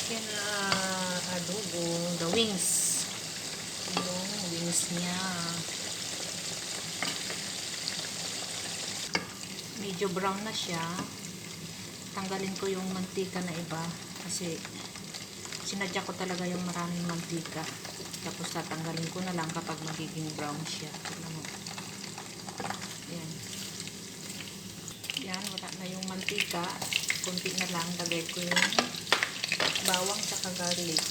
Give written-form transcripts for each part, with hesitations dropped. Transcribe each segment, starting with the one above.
chicken adobo, the wings. Yung wings niya. Medyo brown na siya. Tanggalin ko yung mantika na iba kasi sinadya ko talaga yung maraming mantika. Tapos tatanggalin ko na lang kapag magiging brown siya. Tignan mo. Yan. Yan, wala na yung mantika. Kunti na lang. Lagay ko yung bawang tsaka garlic.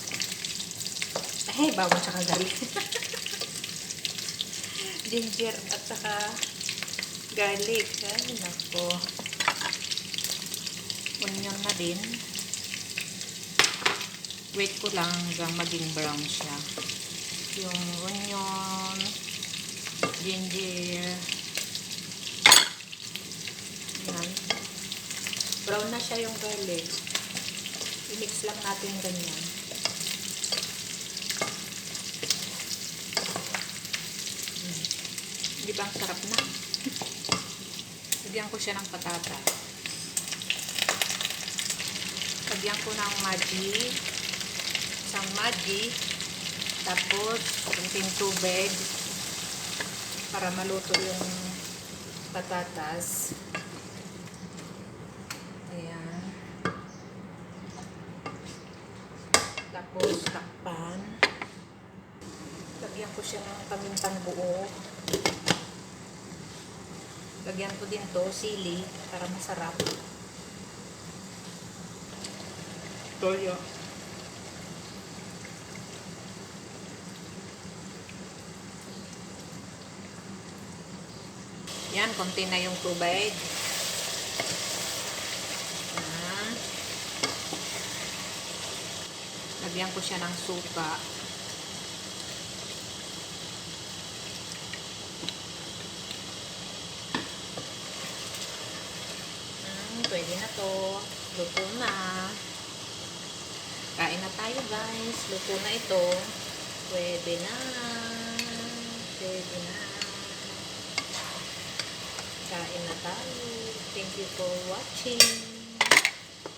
Bawang tsaka garlic. Ginger at saka garlic. Ay, nako. Onion na din. Wait ko lang hanggang maging brown siya. Yung onion, ginger. Yan. Brown na siya yung garlic. I-mix lang natin ganyan. Di ba ang sarap na? Lagyan ko siya ng patatas. Lagyan ko ng Maggi. Isang Maggi. Tapos, kunting tubig para maluto yung patatas. Ayan. Tapos, takpan. Lagyan ko siya ng pamintang buo. Lagyan ko din to sili para masarap. Toyo. Yan, konti na yung tubig. Yan. Lagyan ko siya ng suka. Pwede na to. Luto na. Kain na tayo, guys. Luto na ito. Pwede na. Pwede na. Kain na tayo. Thank you for watching.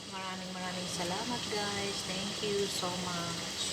Maraming salamat, guys. Thank you so much.